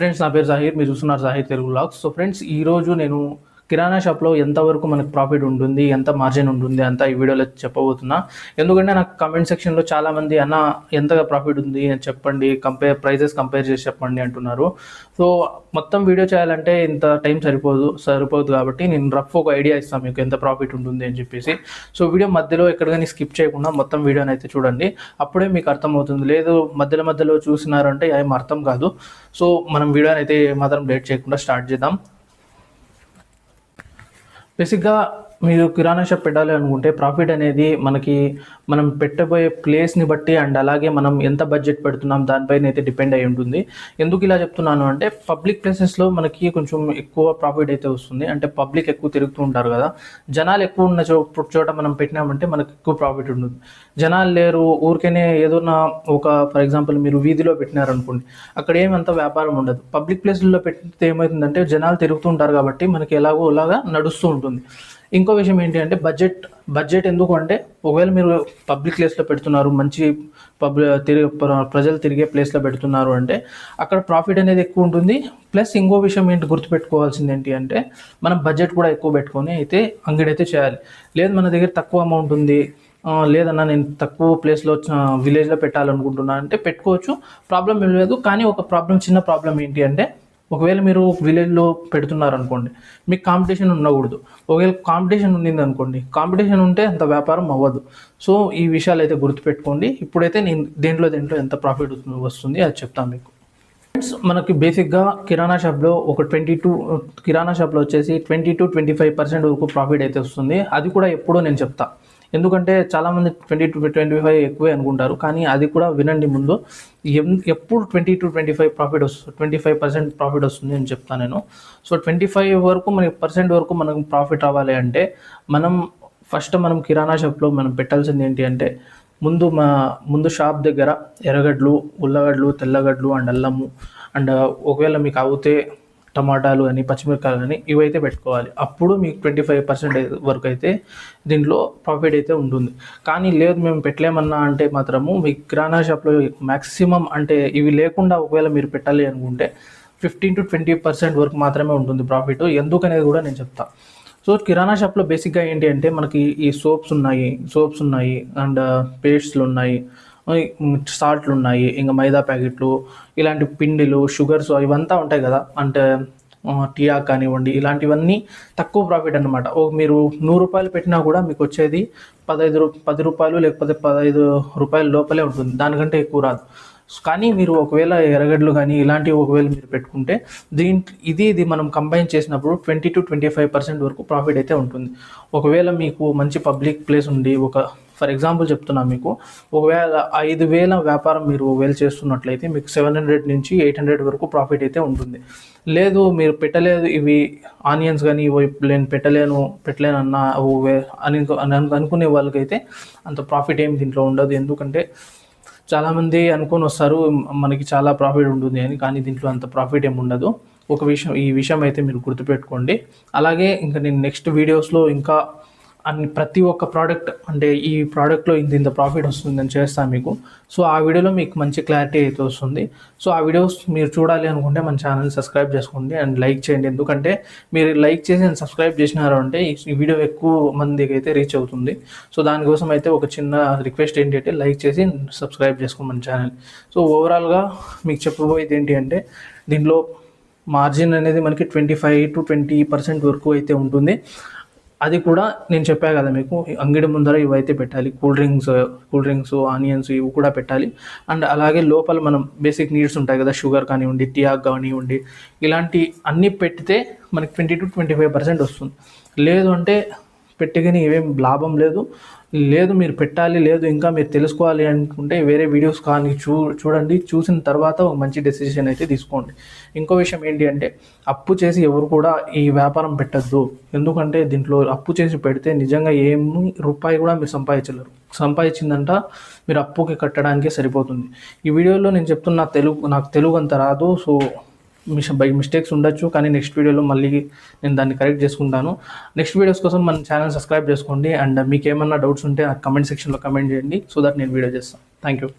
Hi friends, నా పేరు జాహీర్. మీరు చూస్తున్నారు Zaheer Telugu vlogs. So friends, ఈరోజు నేను కిరాణా షాప్లో ఎంతవరకు మనకు ప్రాఫిట్ ఉంటుంది, ఎంత మార్జిన్ ఉంటుంది అంతా ఈ వీడియోలో చెప్పబోతున్నా. ఎందుకంటే నాకు కమెంట్ సెక్షన్లో చాలామంది అన్న ఎంతగా ప్రాఫిట్ ఉంది అని చెప్పండి, ప్రైజెస్ కంపేర్ చేసి చెప్పండి అంటున్నారు. సో మొత్తం వీడియో చేయాలంటే ఇంత టైం సరిపోదు కాబట్టి నేను రఫ్ ఒక ఐడియా ఇస్తాను మీకు ఎంత ప్రాఫిట్ ఉంటుంది అని చెప్పేసి. సో వీడియో మధ్యలో ఎక్కడికైనా స్కిప్ చేయకుండా మొత్తం వీడియోని అయితే చూడండి, అప్పుడే మీకు అర్థమవుతుంది. లేదు మధ్యలో చూసినారంటే ఏం అర్థం కాదు. సో మనం వీడియోని అయితే మాత్రం లేట్ చేయకుండా స్టార్ట్ చేద్దాం. బేసిక్గా మీరు కిరాణా షాప్ పెట్టాలి అనుకుంటే ప్రాఫిట్ అనేది మనం పెట్టబోయే ప్లేస్ని బట్టి అండ్ అలాగే మనం ఎంత బడ్జెట్ పెడుతున్నాం దానిపైన అయితే డిపెండ్ అయి ఉంటుంది. ఎందుకు ఇలా చెప్తున్నాను అంటే, పబ్లిక్ ప్లేసెస్లో మనకి కొంచెం ఎక్కువ ప్రాఫిట్ అయితే వస్తుంది. అంటే పబ్లిక్ ఎక్కువ తిరుగుతూ ఉంటారు కదా, జనాలు ఎక్కువ ఉన్న చోట మనం పెట్టినామంటే మనకు ఎక్కువ ప్రాఫిట్ ఉంటుంది. జనాలు లేరు, ఊరికేనే ఏదైనా ఫర్ ఎగ్జాంపుల్ మీరు వీధిలో పెట్టినారనుకోండి, అక్కడ ఏమంత వ్యాపారం ఉండదు. పబ్లిక్ ప్లేస్లలో పెట్టితే ఏమవుతుందంటే జనాలు తిరుగుతూ ఉంటారు కాబట్టి మనకి అలాగా నడుస్తూ ఉంటుంది. ఇంకో విషయం ఏంటి అంటే బడ్జెట్ ఎందుకు అంటే, ఒకవేళ మీరు పబ్లిక్ ప్లేస్లో పెడుతున్నారు, మంచి ప్రజలు తిరిగే ప్లేస్లో పెడుతున్నారు అంటే అక్కడ ప్రాఫిట్ అనేది ఎక్కువ ఉంటుంది. ప్లస్ ఇంకో విషయం ఏంటి గుర్తుపెట్టుకోవాల్సింది ఏంటి అంటే, మనం బడ్జెట్ కూడా ఎక్కువ పెట్టుకొని అయితే అంగడైతే చేయాలి. లేదు మన దగ్గర తక్కువ అమౌంట్ ఉంది, లేదన్నా నేను తక్కువ ప్లేస్లో విలేజ్లో పెట్టాలనుకుంటున్నా అంటే పెట్టుకోవచ్చు, ప్రాబ్లం ఏం లేదు. కానీ చిన్న ప్రాబ్లం ఏంటి అంటే, ఒకవేళ మీరు విలేజ్లో పెడుతున్నారనుకోండి, మీకు కాంపిటీషన్ ఉండకూడదు. ఒకవేళ కాంపిటీషన్ ఉండింది అనుకోండి, కాంపిటీషన్ ఉంటే అంత వ్యాపారం అవ్వదు. సో ఈ విషయాలు అయితే గుర్తుపెట్టుకోండి. ఇప్పుడైతే నేను దేంట్లో ఎంత ప్రాఫిట్ వస్తుంది అది చెప్తాను మీకు. మనకి బేసిక్గా కిరాణా షాప్లో కిరాణా షాప్లో వచ్చేసి 20-25% వరకు ప్రాఫిట్ అయితే వస్తుంది. అది కూడా ఎప్పుడో నేను చెప్తా. ఎందుకంటే చాలామంది 20-25 ఎక్కువే అనుకుంటారు, కానీ అది కూడా వినండి ముందు. ఎప్పుడు 20-25% ప్రాఫిట్ వస్తుంది అని చెప్తాను నేను. సో 25 వరకు మనకు ప్రాఫిట్ రావాలి అంటే మనం కిరాణా షాప్లో మనం పెట్టాల్సింది ఏంటి అంటే, ముందు షాప్ దగ్గర ఎర్రగడ్డలు, ఉల్లగడ్డలు, తెల్లగడ్డలు అండ్ అల్లము అండ్ ఒకవేళ మీకు అవుతే టమాటాలు కానీ పచ్చిమిరపకాయలు కానీ ఇవైతే పెట్టుకోవాలి. అప్పుడు మీకు 25% వరకు అయితే దీంట్లో ప్రాఫిట్ అయితే ఉంటుంది. కానీ లేదు మేము పెట్టలేమన్నా అంటే మాత్రము మీ కిరాణా షాప్లో మ్యాక్సిమం అంటే ఇవి లేకుండా ఒకవేళ మీరు పెట్టాలి అనుకుంటే 15-20% వరకు మాత్రమే ఉంటుంది ప్రాఫిట్. ఎందుకనేది కూడా నేను చెప్తాను. సో కిరాణా షాప్లో బేసిక్గా ఏంటి అంటే, మనకి ఈ సోప్స్ ఉన్నాయి అండ్ పేస్ట్లు ఉన్నాయి, సాల్ట్లు ఉన్నాయి, ఇంకా మైదా ప్యాకెట్లు, ఇలాంటి పిండిలు, షుగర్స్ ఇవంతా ఉంటాయి కదా. అంటే టీయా కానివ్వండి, ఇలాంటివన్నీ తక్కువ ప్రాఫిట్ అనమాట. మీరు 100 రూపాయలు పెట్టినా కూడా మీకు వచ్చేది 10 రూపాయలు లేకపోతే 15 రూపాయల లోపలే ఉంటుంది, దానికంటే ఎక్కువ రాదు. కానీ మీరు ఒకవేళ ఎర్రగడ్డలు కానీ ఇలాంటివి ఒకవేళ మీరు పెట్టుకుంటే ఇది మనం కంబైన్ చేసినప్పుడు 20-25% వరకు ప్రాఫిట్ అయితే ఉంటుంది. ఒకవేళ మీకు మంచి పబ్లిక్ ప్లేస్ ఉండి, ఫర్ ఎగ్జాంపుల్ చెప్తున్నా మీకు, ఒకవేళ 5,000 వ్యాపారం మీరు చేస్తున్నట్లయితే మీకు 700-800 వరకు ప్రాఫిట్ అయితే ఉంటుంది. లేదు మీరు పెట్టలేదు, ఇవి ఆనియన్స్ కానీ నేను పెట్టలేనన్నా అనుకునే వాళ్ళకైతే అంత ప్రాఫిట్ ఏమి దీంట్లో ఉండదు. ఎందుకంటే చాలామంది అనుకొని వస్తారు మనకి చాలా ప్రాఫిట్ ఉంటుంది అని, కానీ దీంట్లో అంత ప్రాఫిట్ ఏమి ఉండదు. ఈ విషయం అయితే మీరు గుర్తుపెట్టుకోండి. అలాగే ఇంకా నేను నెక్స్ట్ వీడియోస్లో ఇంకా ప్రతి ఒక్క ప్రోడక్ట్ అంటే ఈ ప్రోడక్ట్లో ఇంత ప్రాఫిట్ వస్తుందని చేస్తాను మీకు. సో ఆ వీడియోలో మీకు మంచి క్లారిటీ అయితే వస్తుంది. సో ఆ వీడియోస్ మీరు చూడాలి అనుకుంటే మన ఛానల్ సబ్స్క్రైబ్ చేసుకోండి అండ్ లైక్ చేయండి. ఎందుకంటే మీరు లైక్ చేసి సబ్స్క్రైబ్ చేసినారు అంటే ఈ వీడియో ఎక్కువ మందికి అయితే రీచ్ అవుతుంది. సో దానికోసం అయితే ఒక చిన్న రిక్వెస్ట్ ఏంటంటే, లైక్ చేసి సబ్స్క్రైబ్ చేసుకోండి మన ఛానల్. సో ఓవరాల్గా మీకు చెప్పబోయేది ఏంటి అంటే, దీంట్లో మార్జిన్ అనేది మనకి 25-20% వరకు అయితే ఉంటుంది. అది కూడా నేను చెప్పా కదా మీకు, అంగడి ముందర ఇవైతే పెట్టాలి. కూల్ డ్రింక్స్, ఆనియన్స్ ఇవి కూడా పెట్టాలి. అండ్ అలాగే లోపల మనం బేసిక్ నీడ్స్ ఉంటాయి కదా, షుగర్ కానివ్వండి, టీయా కానివ్వండి, ఇలాంటి అన్నీ పెడితే మనకి 20-25% వస్తుంది. లేదు అంటే పెట్టిగానే ఏమేం లాభం లేదు మీరు పెట్టాలి, లేదు ఇంకా మీరు తెలుసుకోవాలి అనుకుంటే వేరే వీడియోస్ కానీ చూడండి. చూసిన తర్వాత ఒక మంచి డెసిషన్ అయితే తీసుకోండి. ఇంకో విషయం ఏంటి అంటే, అప్పు చేసి ఎవరు కూడా ఈ వ్యాపారం పెట్టద్దు. ఎందుకంటే దీంట్లో అప్పు చేసి పెడితే నిజంగా ఏమి రూపాయి కూడా మీరు సంపాదించలేరు. సంపాదించిందంట మీరు అప్పుకి కట్టడానికే సరిపోతుంది. ఈ వీడియోలో నేను చెప్తున్న నాకు తెలుగు అంత రాదు. సో మిస్టేక్స్ ఉండొచ్చు, కానీ నెక్స్ట్ వీడియోలో మళ్ళీ నేను దాన్ని కరెక్ట్ చేసుకుంటాను. నెక్స్ట్ వీడియోస్ కోసం మన ఛానల్ సబ్స్క్రైబ్ చేసుకోండి అండ్ మీకు ఏమన్నా డౌట్స్ ఉంటే కమెంట్ సెక్షన్లో కమెంట్ చేయండి, సో దట్ నేను వీడియో చేస్తాను. Thank you.